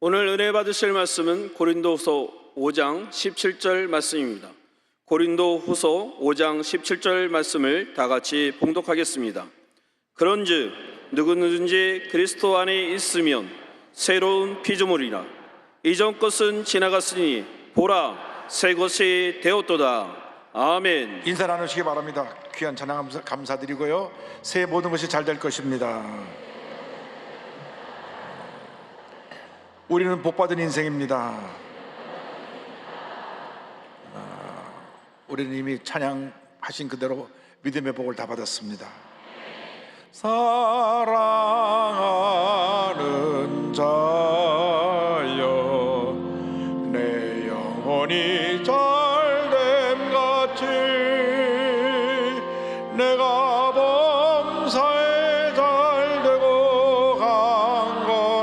오늘 은혜 받으실 말씀은 고린도후서 5장 17절 말씀입니다. 고린도후서 5장 17절 말씀을 다 같이 봉독하겠습니다. 그런즉 누구든지 그리스도 안에 있으면 새로운 피조물이라. 이전 것은 지나갔으니 보라 새 것이 되었도다. 아멘. 인사 나누시기 바랍니다. 귀한 찬양 감사드리고요. 새해 모든 것이 잘 될 것입니다. 우리는 복받은 인생입니다. 우리는 이미 찬양하신 그대로 믿음의 복을 다 받았습니다. 사랑하는 자여 내 영혼이 잘됨 같이 내가 범사에 잘되고 강건하기를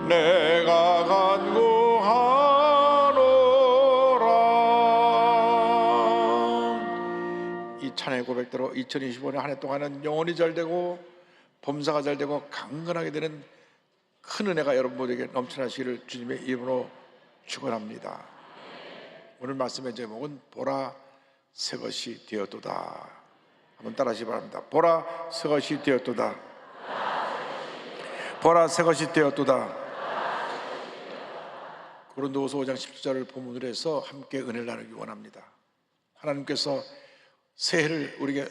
내가 간구하노라. 이 찬양의 고백대로 2025년 한 해 동안은 영혼이 잘되고 범사가 잘되고 강건하게 되는 큰 은혜가 여러분 모두에게 넘쳐나시기를 주님의 이름으로 축원합니다. 오늘 말씀의 제목은 보라 새 것이 되었도다. 한번 따라하시기 바랍니다. 보라 새 것이 되었도다. 보라 새 것이 되었도다. 고린도후서 5장 17절을 본문으로 해서 함께 은혜를 나누기 원합니다. 하나님께서 새해를 우리에게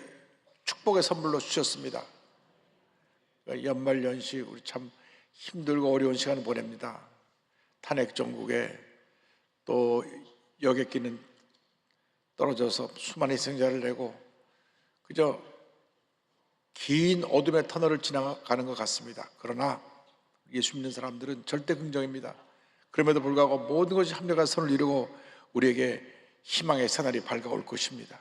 축복의 선물로 주셨습니다. 연말연시 우리 참 힘들고 어려운 시간을 보냅니다. 탄핵 정국에 또 여객기는 떨어져서 수많은 희생자를 내고 그저 긴 어둠의 터널을 지나가는 것 같습니다. 그러나 예수 믿는 사람들은 절대 긍정입니다. 그럼에도 불구하고 모든 것이 합력한 선을 이루고 우리에게 희망의 새날이 밝아올 것입니다.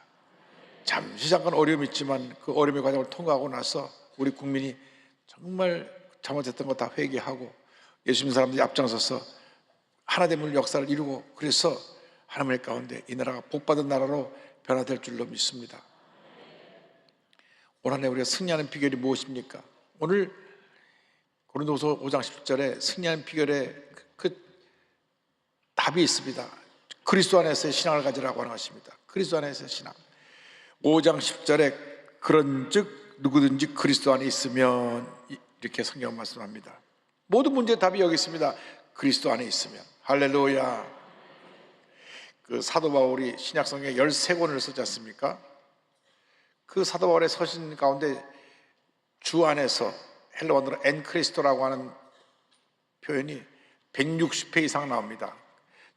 잠시 잠깐 어려움이 있지만 그 어려움의 과정을 통과하고 나서 우리 국민이 정말 잘못했던 거 다 회개하고 예수 믿는 사람들이 앞장서서 하나됨을 역사를 이루고 그래서 하나님의 가운데 이 나라가 복받은 나라로 변화될 줄로 믿습니다. 올 한 해 우리가 승리하는 비결이 무엇입니까? 오늘 고린도후서 5장 10절에 승리하는 비결에 그 답이 있습니다. 그리스도 안에서의 신앙을 가지라고 하는 것입니다. 그리스도 안에서의 신앙. 5장 10절에 그런즉 누구든지 그리스도 안에 있으면 이렇게 성경 말씀합니다. 모든 문제의 답이 여기 있습니다. 그리스도 안에 있으면. 할렐루야. 그 사도 바울이 신약성경에 13권을 쓰지 않습니까? 그 사도 바울의 서신 가운데 주 안에서 헬라어로 엔크리스토라고 하는 표현이 160회 이상 나옵니다.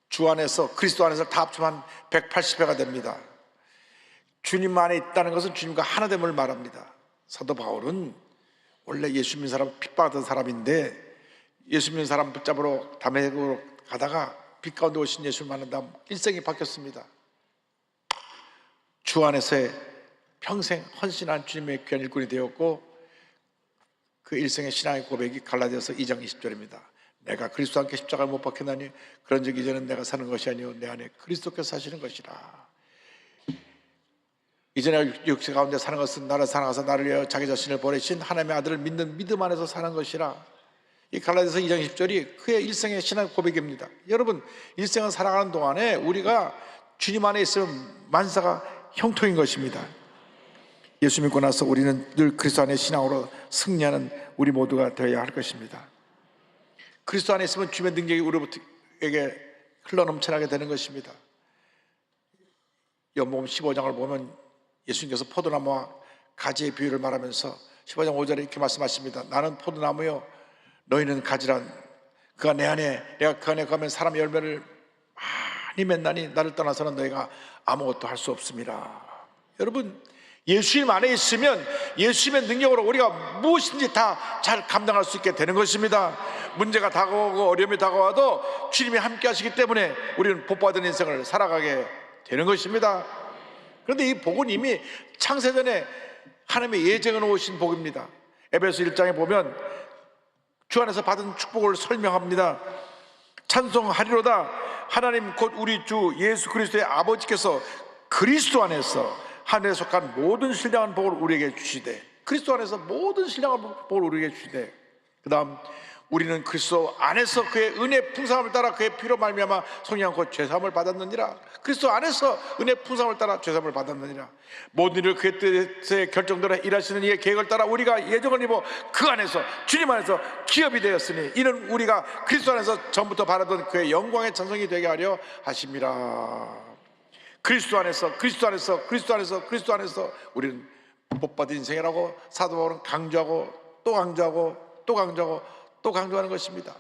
주 안에서 그리스도 안에서 다 합치면 180회가 됩니다. 주님 안에 있다는 것은 주님과 하나됨을 말합니다. 사도 바울은 원래 예수 믿는 사람 핍박하던 사람인데 예수 믿는 사람 붙잡으러 다메섹으로 가다가 빛 가운데 오신 예수를 만난 다음 일생이 바뀌었습니다. 주 안에서의 평생 헌신한 주님의 귀한 일꾼이 되었고 그 일생의 신앙의 고백이 갈라디아서 2장 20절입니다. 내가 그리스도와 함께 십자가를 못 박혔나니 그런즉 이제는 내가 사는 것이 아니요 내 안에 그리스도께서 사시는 것이라. 이전에 육체 가운데 사는 것은 나를 사랑하사 나를 위하여 자기 자신을 버리신 하나님의 아들을 믿는 믿음 안에서 사는 것이라. 이 갈라디아서 2장 10절이 그의 일생의 신앙 고백입니다. 여러분 일생을 살아가는 동안에 우리가 주님 안에 있으면 만사가 형통인 것입니다. 예수 믿고 나서 우리는 늘 그리스도 안에 신앙으로 승리하는 우리 모두가 되어야 할 것입니다. 그리스도 안에 있으면 주님의 능력이 우리에게 흘러넘쳐나게 되는 것입니다. 요한복음 15장을 보면 예수님께서 포도나무와 가지의 비유를 말하면서 15장 5절에 이렇게 말씀하십니다. 나는 포도나무요 너희는 가지란. 그가 내 안에 내가 그 안에 가면 사람의 열매를 많이 맺나니 나를 떠나서는 너희가 아무것도 할 수 없습니다. 여러분 예수님 안에 있으면 예수님의 능력으로 우리가 무엇인지 다 잘 감당할 수 있게 되는 것입니다. 문제가 다가오고 어려움이 다가와도 주님이 함께 하시기 때문에 우리는 복받은 인생을 살아가게 되는 것입니다. 그런데 이 복은 이미 창세전에 하나님의 예정해 놓으신 복입니다. 에베소 1장에 보면 주 안에서 받은 축복을 설명합니다. 찬송하리로다 하나님 곧 우리 주 예수 그리스도의 아버지께서 그리스도 안에서 하늘에 속한 모든 신령한 복을 우리에게 주시되 그리스도 안에서 모든 신령한 복을 우리에게 주시되 그 다음 우리는 그리스도 안에서 그의 은혜 풍성함을 따라 그의 피로 말미암아 성령 곧 죄사함을 받았느니라. 그리스도 안에서 은혜 풍성함을 따라 죄사함을 받았느니라. 모든 일을 그의 뜻에 결정대로 일하시는 이의 계획을 따라 우리가 예정을 입어 그 안에서 주님 안에서 기업이 되었으니 이는 우리가 그리스도 안에서 전부터 바라던 그의 영광의 전성이 되게 하려 하심이라. 그리스도 안에서 그리스도 안에서 그리스도 안에서 그리스도 안에서 우리는 복받은 인생이라고 사도 바울은 강조하고 또 강조하고 또 강조하고 또 강조하는 것입니다.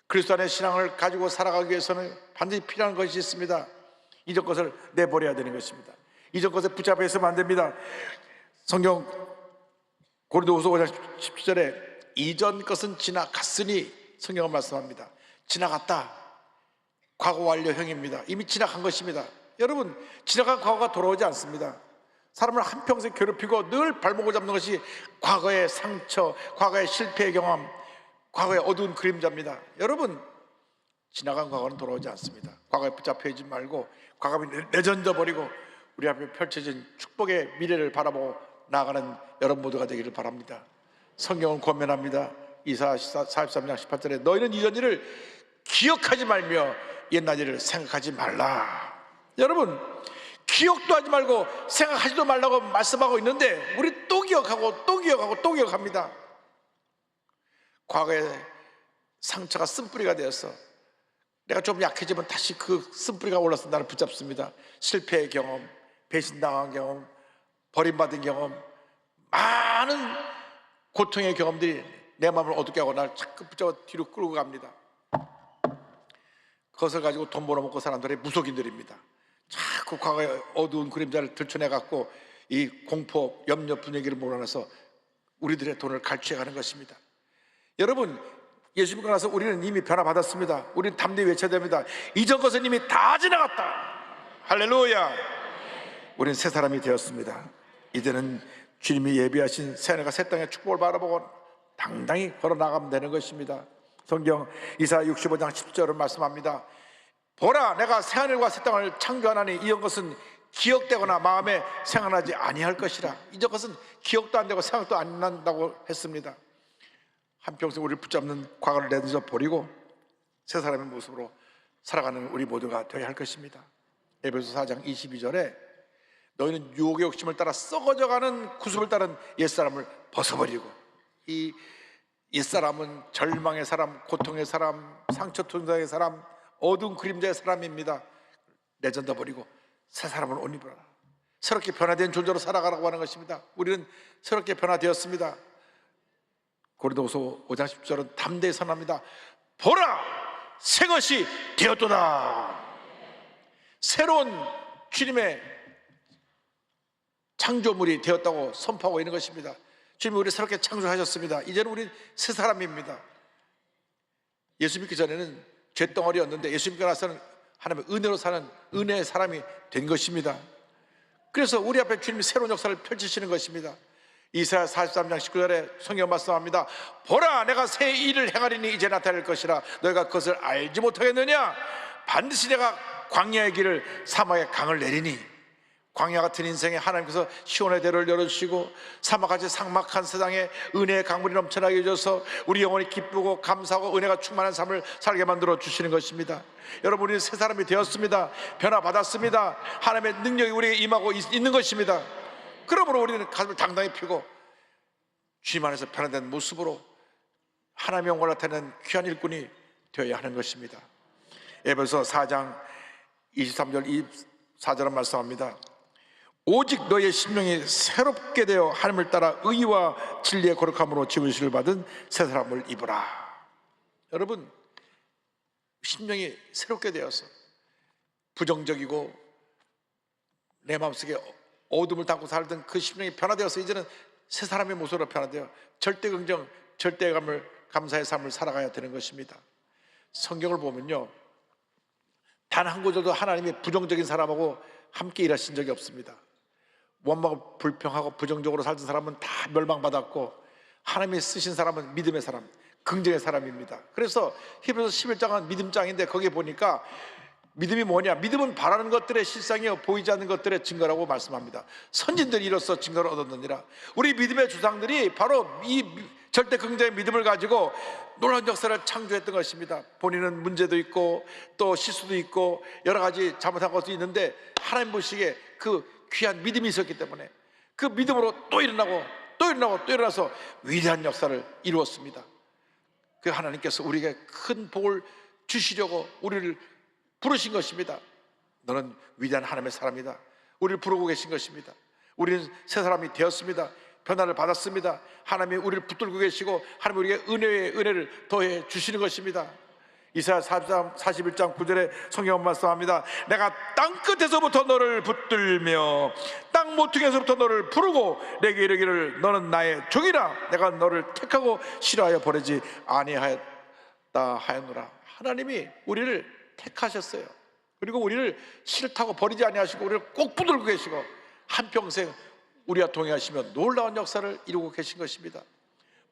그리스도 안의 신앙을 가지고 살아가기 위해서는 반드시 필요한 것이 있습니다. 이전 것을 내버려야 되는 것입니다. 이전 것에 붙잡혀 있으면 안 됩니다. 성경 고린도후서 5장 17절에 이전 것은 지나갔으니 성경은 말씀합니다. 지나갔다. 과거 완료형입니다. 이미 지나간 것입니다. 여러분, 지나간 과거가 돌아오지 않습니다. 사람을 한평생 괴롭히고 늘 발목을 잡는 것이 과거의 상처, 과거의 실패의 경험, 과거의 어두운 그림자입니다. 여러분, 지나간 과거는 돌아오지 않습니다. 과거에 붙잡혀 있지 말고 과거를 내던져 버리고 우리 앞에 펼쳐진 축복의 미래를 바라보고 나아가는 여러분 모두가 되기를 바랍니다. 성경은 권면합니다. 이사야 43장 18절에 너희는 이전 일을 기억하지 말며 옛날 일을 생각하지 말라. 여러분, 기억도 하지 말고 생각하지도 말라고 말씀하고 있는데 우리 또 기억하고 또 기억하고 또 기억합니다. 과거의 상처가 쓴뿌리가 되어서 내가 좀 약해지면 다시 그 쓴뿌리가 올라서 나를 붙잡습니다. 실패의 경험, 배신당한 경험, 버림받은 경험, 많은 고통의 경험들이 내 마음을 어둡게 하고 나를 자꾸 붙잡아 뒤로 끌고 갑니다. 그것을 가지고 돈 벌어먹고 사는 사람들이 무속인들입니다. 자꾸 과거의 어두운 그림자를 들춰내갖고 이 공포, 염려 분위기를 몰아내서 우리들의 돈을 갈취해가는 것입니다. 여러분, 예수 믿고 나서 우리는 이미 변화받았습니다. 우리는 담대히 외쳐야 됩니다. 이전 것은 이미 다 지나갔다. 할렐루야. 우리는 새 사람이 되었습니다. 이제는 주님이 예비하신 새하늘과 새 땅의 축복을 바라보고 당당히 걸어나가면 되는 것입니다. 성경 이사야 65장 10절을 말씀합니다. 보라, 내가 새하늘과 새 땅을 창조하나니 이전 것은 기억되거나 마음에 생각나지 아니할 것이라. 이전 것은 기억도 안 되고 생각도 안 난다고 했습니다. 한평생 우리를 붙잡는 과거를 내던져 버리고 새 사람의 모습으로 살아가는 우리 모두가 되어야 할 것입니다. 에베소 4장 22절에 너희는 유혹의 욕심을 따라 썩어져가는 구습을 따른 옛사람을 벗어버리고, 이 옛사람은 절망의 사람, 고통의 사람, 상처투성의 사람, 어두운 그림자의 사람입니다. 내던져 버리고 새 사람을 옷 입어라. 새롭게 변화된 존재로 살아가라고 하는 것입니다. 우리는 새롭게 변화되었습니다. 고린도후서 5장 10절은 담대히 선언합니다. 보라, 새 것이 되었도다. 새로운 주님의 창조물이 되었다고 선포하고 있는 것입니다. 주님이 우리를 새롭게 창조하셨습니다. 이제는 우리 새 사람입니다. 예수 믿기 전에는 죄덩어리였는데 예수 믿고 나서는 하나님의 은혜로 사는 은혜의 사람이 된 것입니다. 그래서 우리 앞에 주님이 새로운 역사를 펼치시는 것입니다. 이사야 43장 19절에 성경 말씀합니다. 보라, 내가 새 일을 행하리니 이제 나타날 것이라. 너희가 그것을 알지 못하겠느냐? 반드시 내가 광야의 길을 사막의 강을 내리니. 광야 같은 인생에 하나님께서 시온의 대로를 열어주시고 사막같이 삭막한 세상에 은혜의 강물이 넘쳐나게 해줘서 우리 영혼이 기쁘고 감사하고 은혜가 충만한 삶을 살게 만들어 주시는 것입니다. 여러분, 우리는 새 사람이 되었습니다. 변화받았습니다. 하나님의 능력이 우리에게 임하고 있는 것입니다. 그러므로 우리는 가슴을 당당히 펴고 주님 안에서 변화된 모습으로 하나님의 영광을 나타내는 귀한 일꾼이 되어야 하는 것입니다. 에베소 4장 23절 24절은 말씀합니다. 오직 너의 심령이 새롭게 되어 하나님을 따라 의와 진리의 거룩함으로 지으심을 받은 새 사람을 입으라. 여러분, 심령이 새롭게 되어서 부정적이고 내 마음속에 어둠을 담고 살던 그 심령이 변화되어서 이제는 새 사람의 모습으로 변화되어 절대 긍정, 절대감을 감사의 삶을 살아가야 되는 것입니다. 성경을 보면요, 단 한 구절도 하나님이 부정적인 사람하고 함께 일하신 적이 없습니다. 원망하고 불평하고 부정적으로 살던 사람은 다 멸망받았고, 하나님이 쓰신 사람은 믿음의 사람, 긍정의 사람입니다. 그래서 히브리서 11장은 믿음장인데 거기에 보니까 믿음이 뭐냐? 믿음은 바라는 것들의 실상이요 보이지 않는 것들의 증거라고 말씀합니다. 선진들이 이로써 증거를 얻었느니라. 우리 믿음의 주상들이 바로 이 절대 긍정의 믿음을 가지고 놀라운 역사를 창조했던 것입니다. 본인은 문제도 있고 또 실수도 있고 여러 가지 잘못한 것도 있는데 하나님 보시기에 그 귀한 믿음이 있었기 때문에 그 믿음으로 또 일어나고 또 일어나고 또 일어나서 위대한 역사를 이루었습니다. 그 하나님께서 우리에게 큰 복을 주시려고 우리를 부르신 것입니다. 너는 위대한 하나님의 사람이다. 우리를 부르고 계신 것입니다. 우리는 새 사람이 되었습니다. 변화를 받았습니다. 하나님이 우리를 붙들고 계시고 하나님이 우리에게 은혜를 더해 주시는 것입니다. 이사야 41장 9절에 성경 말씀합니다. 내가 땅끝에서부터 너를 붙들며 땅 모퉁이에서부터 너를 부르고 내게 이르기를 너는 나의 종이라. 내가 너를 택하고 싫어하여 보내지 아니하였다 하였노라. 하나님이 우리를 택하셨어요. 그리고 우리를 싫다고 버리지 아니하시고 우리를 꼭 붙들고 계시고 한평생 우리와 동행하시며 놀라운 역사를 이루고 계신 것입니다.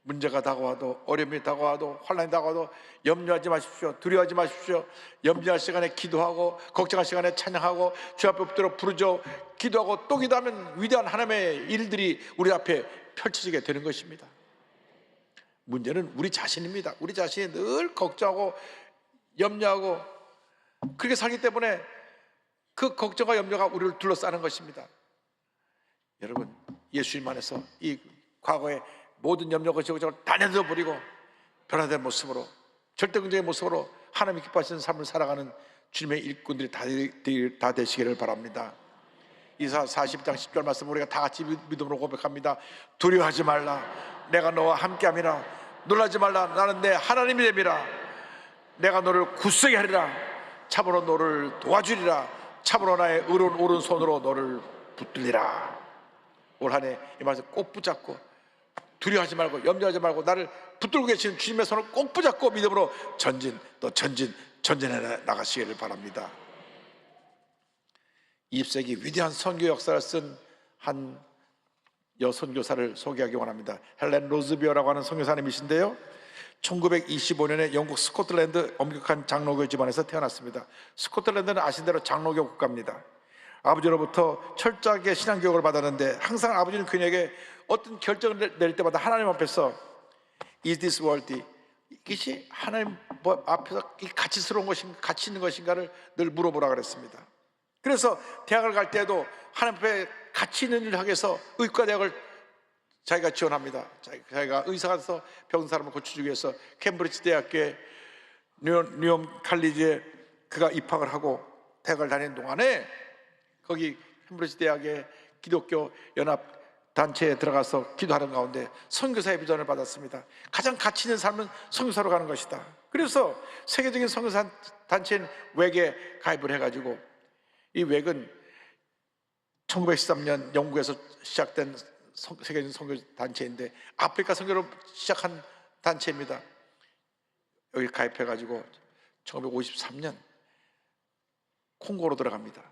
문제가 다가와도 어려움이 다가와도 환난이 다가와도 염려하지 마십시오. 두려워하지 마십시오. 염려할 시간에 기도하고 걱정할 시간에 찬양하고 주 앞에 엎드려 부르죠. 기도하고 또 기도하면 위대한 하나님의 일들이 우리 앞에 펼쳐지게 되는 것입니다. 문제는 우리 자신입니다. 우리 자신이 늘 걱정하고 염려하고 그렇게 살기 때문에 그 걱정과 염려가 우리를 둘러싸는 것입니다. 여러분, 예수님 안에서 이 과거의 모든 염려 걱정을 다 내려버리고 변화된 모습으로 절대 긍정의 모습으로 하나님이 기뻐하시는 삶을 살아가는 주님의 일꾼들이 다 되시기를 바랍니다. 이사 40장 10절 말씀 우리가 다 같이 믿음으로 고백합니다. 두려워하지 말라. 내가 너와 함께함이라. 놀라지 말라. 나는 내 하나님이 됨이라. 내가 너를 굳세게 하리라. 참으로 너를 도와주리라. 참으로 나의 의로운 오른손으로 너를 붙들리라. 올 한 해 이 말씀 꼭 붙잡고 두려워하지 말고 염려하지 말고 나를 붙들고 계시는 주님의 손을 꼭 붙잡고 믿음으로 전진해 나가시기를 바랍니다. 20세기 위대한 선교 역사를 쓴 한 여선교사를 소개하기 원합니다. 헬렌 로즈비어라고 하는 선교사님이신데요, 1925년에 영국 스코틀랜드 엄격한 장로교 집안에서 태어났습니다. 스코틀랜드는 아신 대로 장로교 국가입니다. 아버지로부터 철저하게 신앙교육을 받았는데 항상 아버지는 그녀에게 어떤 결정을 낼 때마다 하나님 앞에서 Is this worthy? 이것이 하나님 앞에서 가치스러운 것인가, 가치 있는 것인가를 늘 물어보라 그랬습니다. 그래서 대학을 갈 때에도 하나님 앞에 가치 있는 일을 하기 위해서 의과대학을 자기가 지원합니다. 자기가 의사가 돼서 병든 사람을 고쳐주기 위해서 캠브리지 대학교에 뉴엄 칼리지에 그가 입학을 하고 대학을 다니는 동안에 거기 캠브리지 대학의 기독교 연합 단체에 들어가서 기도하는 가운데 선교사의 비전을 받았습니다. 가장 가치 있는 삶은 선교사로 가는 것이다. 그래서 세계적인 선교사 단체인 웩에 가입을 해가지고, 이 웩은 1913년 영국에서 시작된 세계적인 선교 단체인데 아프리카 선교로 시작한 단체입니다. 여기 가입해가지고 1953년 콩고로 들어갑니다.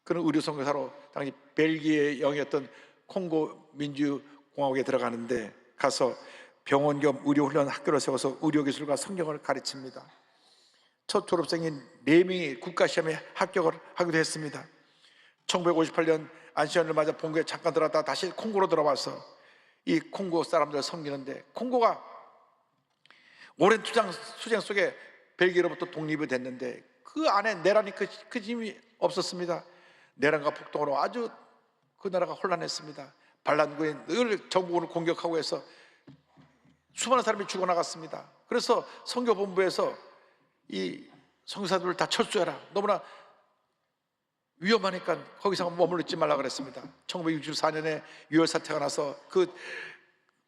그는 의료 선교사로 당시 벨기에 영이었던 콩고 민주공화국에 들어가는데 가서 병원 겸 의료훈련 학교를 세워서 의료기술과 성경을 가르칩니다. 첫 졸업생인 4명이 국가시험에 합격을 하기도 했습니다. 1958년 안시연을 맞아 본국에 잠깐 들어갔다가 다시 콩고로 들어와서 이 콩고 사람들을 섬기는데, 콩고가 오랜 투쟁 속에 벨기에로부터 독립이 됐는데 그 안에 내란이 그 힘이 없었습니다. 내란과 폭동으로 아주 그 나라가 혼란했습니다. 반란군이 늘 정부군을 공격하고 해서 수많은 사람이 죽어나갔습니다. 그래서 선교본부에서 이 선교사들을 다 철수해라, 너무나 위험하니까 거기서 머물러 있지 말라 그랬습니다. 1964년에 6월 사태가 나서 그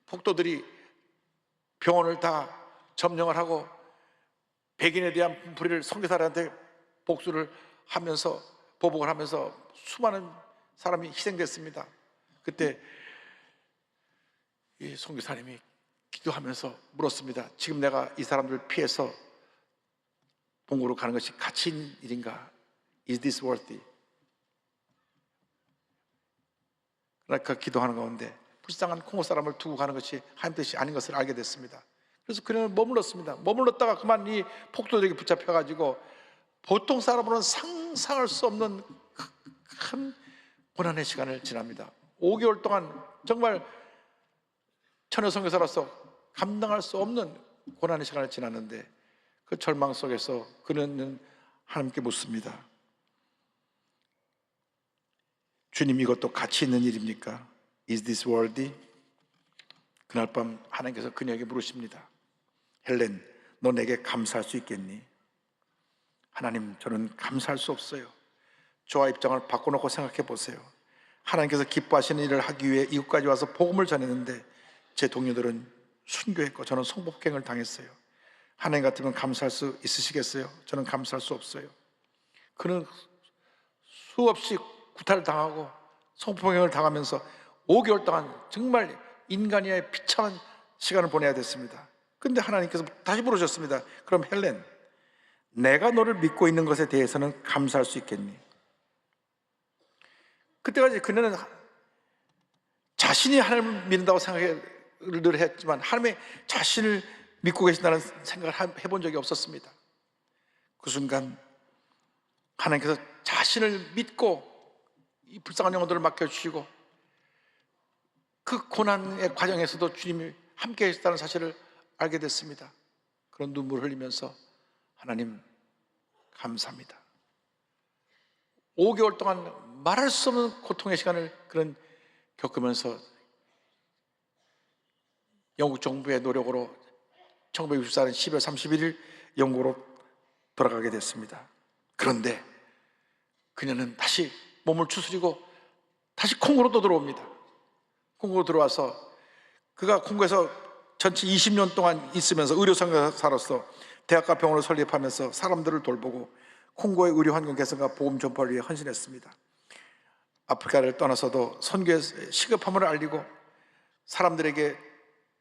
폭도들이 병원을 다 점령을 하고 백인에 대한 분풀이를 선교사들한테 복수를 하면서 보복을 하면서 수많은 사람이 희생됐습니다. 그때 이 선교사님이 기도하면서 물었습니다. 지금 내가 이 사람들을 피해서 본국으로 가는 것이 가치 있는 일인가? Is this worthy? 그러나 그 기도하는 가운데 불쌍한 콩고 사람을 두고 가는 것이 하나님 뜻이 아닌 것을 알게 됐습니다. 그래서 그녀는 머물렀습니다. 머물렀다가 그만 이 폭도들에게 붙잡혀가지고 보통 사람으로는 상상할 수 없는 큰 고난의 시간을 지납니다. 5개월 동안 정말 처녀 선교사로서 감당할 수 없는 고난의 시간을 지났는데 그 절망 속에서 그는 하나님께 묻습니다. 주님, 이것도 가치 있는 일입니까? Is this worthy? 그날 밤 하나님께서 그녀에게 물으십니다. 헬렌, 너 내게 감사할 수 있겠니? 하나님, 저는 감사할 수 없어요. 저와 입장을 바꿔놓고 생각해 보세요. 하나님께서 기뻐하시는 일을 하기 위해 이곳까지 와서 복음을 전했는데 제 동료들은 순교했고 저는 성폭행을 당했어요. 하나님 같으면 감사할 수 있으시겠어요? 저는 감사할 수 없어요. 그는 수없이 구타를 당하고 성폭행을 당하면서 5개월 동안 정말 인간이의 비참한 시간을 보내야 됐습니다. 근데 하나님께서 다시 물으셨습니다. 그럼 헬렌, 내가 너를 믿고 있는 것에 대해서는 감사할 수 있겠니? 그때까지 그녀는 자신이 하나님을 믿는다고 생각을 늘 했지만 하나님의 자신을 믿고 계신다는 생각을 해본 적이 없었습니다. 그 순간 하나님께서 자신을 믿고 이 불쌍한 영혼들을 맡겨주시고 그 고난의 과정에서도 주님이 함께 계셨다는 사실을 알게 됐습니다. 그런 눈물을 흘리면서 하나님 감사합니다. 5개월 동안 말할 수 없는 고통의 시간을 그런 겪으면서 영국 정부의 노력으로 1964년 12월 31일 영국으로 돌아가게 됐습니다. 그런데 그녀는 다시 몸을 추스리고 다시 콩고로 또 들어옵니다. 콩고로 들어와서 그가 콩고에서 전체 20년 동안 있으면서 의료선교사로서 대학과 병원을 설립하면서 사람들을 돌보고 콩고의 의료 환경 개선과 보험 전파를 위해 헌신했습니다. 아프리카를 떠나서도 선교의 시급함을 알리고 사람들에게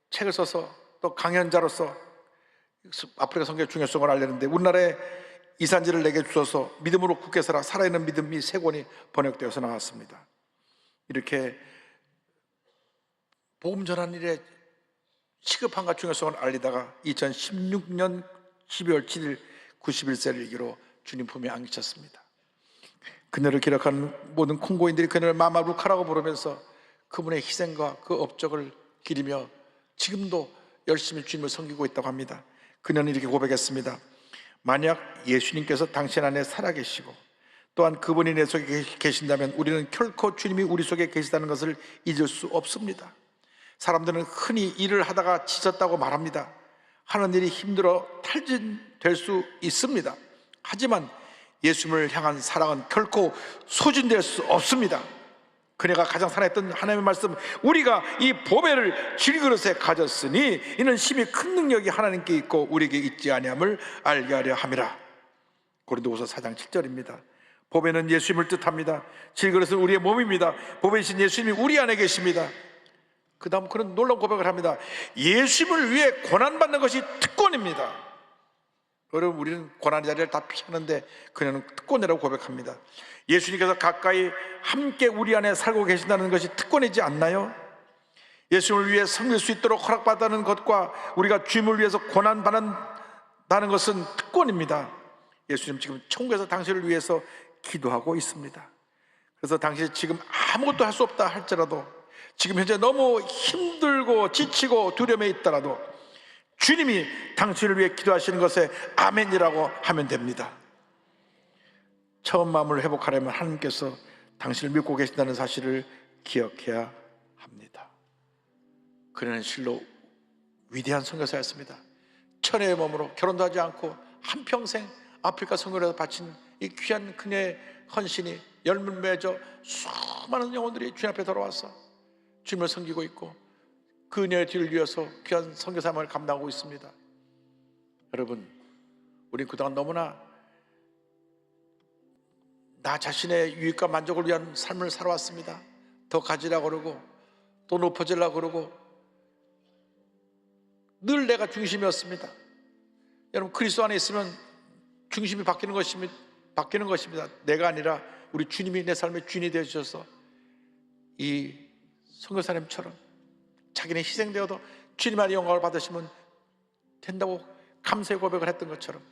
책을 써서 또 강연자로서 아프리카 선교의 중요성을 알렸는데 우리나라에 이산지를 내게 주셔서 믿음으로 굳게 서라 살아있는 믿음이 3권이 번역되어서 나왔습니다. 이렇게 복음 전하는 일에 시급함과 중요성을 알리다가 2016년 12월 7일 91세를 일기로 주님 품에 안기셨습니다. 그녀를 기록하는 모든 콩고인들이 그녀를 마마루카라고 부르면서 그분의 희생과 그 업적을 기리며 지금도 열심히 주님을 섬기고 있다고 합니다. 그녀는 이렇게 고백했습니다. 만약 예수님께서 당신 안에 살아계시고 또한 그분이 내 속에 계신다면 우리는 결코 주님이 우리 속에 계시다는 것을 잊을 수 없습니다. 사람들은 흔히 일을 하다가 지쳤다고 말합니다. 하는 일이 힘들어 탈진될 수 있습니다. 하지만 예수님을 향한 사랑은 결코 소진될 수 없습니다. 그녀가 가장 사랑했던 하나님의 말씀, 우리가 이 보배를 질그릇에 가졌으니 이는 심히 큰 능력이 하나님께 있고 우리에게 있지 아니함을 알게 하려 함이라. 고린도후서 4장 7절입니다. 보배는 예수님을 뜻합니다. 질그릇은 우리의 몸입니다. 보배이신 예수님이 우리 안에 계십니다. 그 다음 그런 놀라운 고백을 합니다. 예수님을 위해 고난받는 것이 특권입니다. 여러분, 우리는 고난의 자리를 다 피하는데 그녀는 특권이라고 고백합니다. 예수님께서 가까이 함께 우리 안에 살고 계신다는 것이 특권이지 않나요? 예수님을 위해 섬길 수 있도록 허락받는 것과 우리가 주님을 위해서 고난받는다는 것은 특권입니다. 예수님 지금 천국에서 당신을 위해서 기도하고 있습니다. 그래서 당신이 지금 아무것도 할 수 없다 할지라도, 지금 현재 너무 힘들고 지치고 두려움에 있더라도 주님이 당신을 위해 기도하시는 것에 아멘이라고 하면 됩니다. 처음 마음을 회복하려면 하나님께서 당신을 믿고 계신다는 사실을 기억해야 합니다. 그녀는 실로 위대한 선교사였습니다. 천혜의 몸으로 결혼도 하지 않고 한평생 아프리카 선교를 바친 이 귀한 그녀의 헌신이 열물 맺어 수많은 영혼들이 주님 앞에 돌아와서 주님을 섬기고 있고 그녀의 뒤를 이어서 귀한 선교 사명을 감당하고 있습니다. 여러분, 우린 그동안 너무나 나 자신의 유익과 만족을 위한 삶을 살아왔습니다. 더 가지려고 그러고 또 높아지려고 그러고 늘 내가 중심이었습니다. 여러분, 그리스도 안에 있으면 중심이 바뀌는 것입니다. 내가 아니라 우리 주님이 내 삶의 주인이 되어주셔서 이 선교사님처럼 자기는 희생되어도 주님 안에 영광을 받으시면 된다고 감사의 고백을 했던 것처럼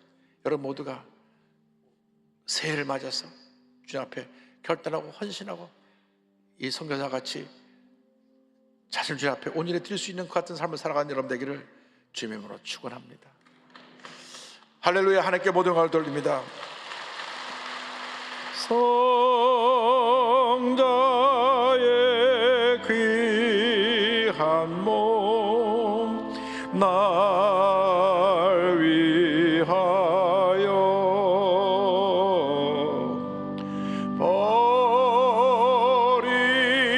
여러분 모두가 새해를 맞아서 주님 앞에 결단하고 헌신하고 이 선교사 같이 자신을 주님 앞에 온전히 드릴 수 있는 것 같은 삶을 살아가는 여러분 되기를 주님의 이름으로 축원합니다. 할렐루야. 하나님께 모든 영광을 돌립니다. 성자의 귀한 몸 날 위하여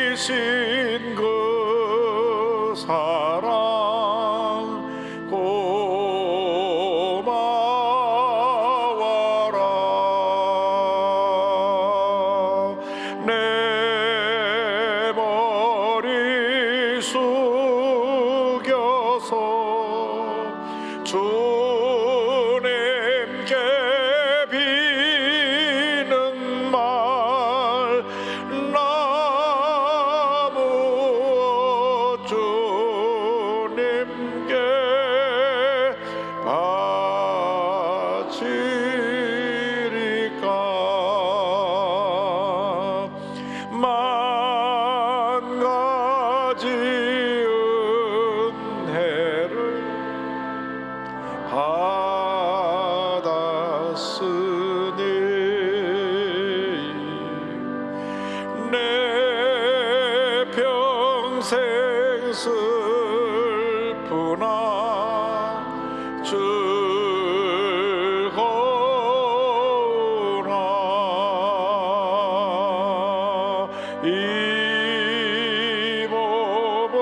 버리신 그 사랑 고마워라. 내 머리 숙여서 주님께 비는 말 나무 주님께 바치리까. 만 가지 은혜를 받았으니 내 평생 슬프나 즐거우나 이 몸을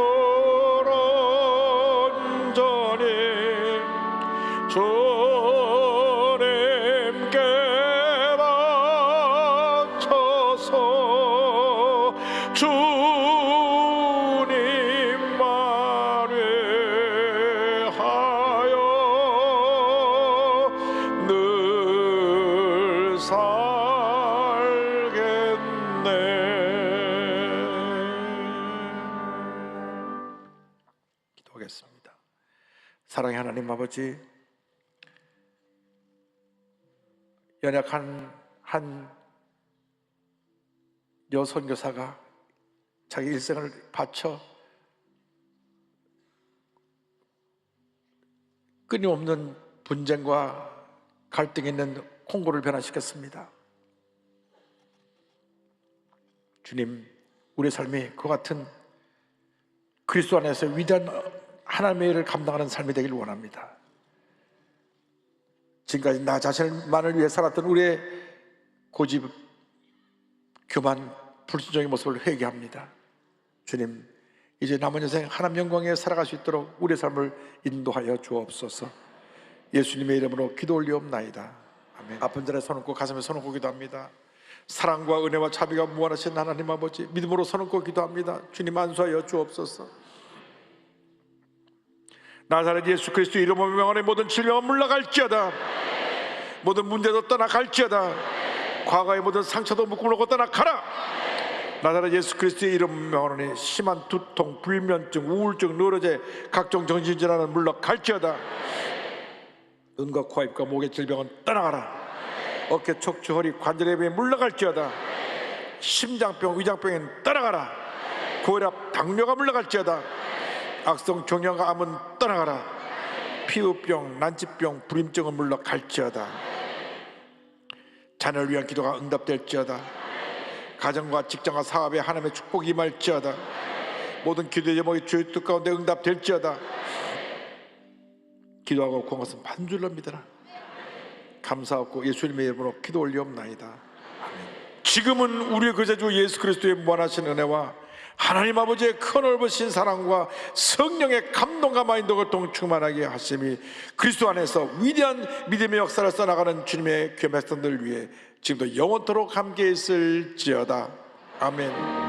온전히 주님께 바쳐서 주님만 위하여 늘 살겠네. 기도하겠습니다. 사랑의 하나님 아버지, 연약한 한 여선교사가 자기 일생을 바쳐 끊임없는 분쟁과 갈등이 있는 콩고를 변화시켰습니다. 주님, 우리의 삶이 그와 같은 그리스도 안에서 위대한 하나님의 일을 감당하는 삶이 되길 원합니다. 지금까지 나 자신만을 위해 살았던 우리의 고집, 교만, 불순종의 모습을 회개합니다. 주님, 이제 남은 인생 하나님 영광에 살아갈 수 있도록 우리의 삶을 인도하여 주옵소서. 예수님의 이름으로 기도 올리옵나이다. 아멘. 아픈 자의 손 얹고 가슴에 손 얹고 기도합니다. 사랑과 은혜와 자비가 무한하신 하나님 아버지, 믿음으로 손 얹고 기도합니다. 주님 안수하여 주옵소서. 나사렛 예수 그리스도 이름으로 명하는 모든 질병은 물러갈지어다. 모든 문제도 떠나갈지어다. 과거의 모든 상처도 묶음으로 떠나가라. 나사렛 예수 그리스도의 이름 명하노니 심한 두통, 불면증, 우울증, 누러제, 각종 정신질환은 물러갈지어다. 눈과 코, 입과 목의 질병은 떠나가라. 어깨, 척추, 허리, 관절의 병이 물러갈지어다. 심장병, 위장병은 떠나가라. 고혈압, 당뇨가 물러갈지어다. 악성 종양과 암은 떠나가라. 피부병, 난치병, 불임증은 물러갈지어다. 자녀를 위한 기도가 응답될지어다. 가정과 직장과 사업에 하나님의 축복이 임할지어다. 모든 기도의 제목이 주의 뜻 가운데 응답될지어다. 기도하고 구한 것은 받은 줄로 믿어라. 감사하고 예수님의 이름으로 기도 올리옵나이다. 아멘. 지금은 우리의 구세주 예수 그리스도의 무한하신 은혜와 하나님 아버지의 큰 넓으신 사랑과 성령의 감동과 마인도를 동충만하게 하심이 그리스도 안에서 위대한 믿음의 역사를 써나가는 주님의 귀한 백성들 위해 지금도 영원토록 함께 있을지어다. 아멘.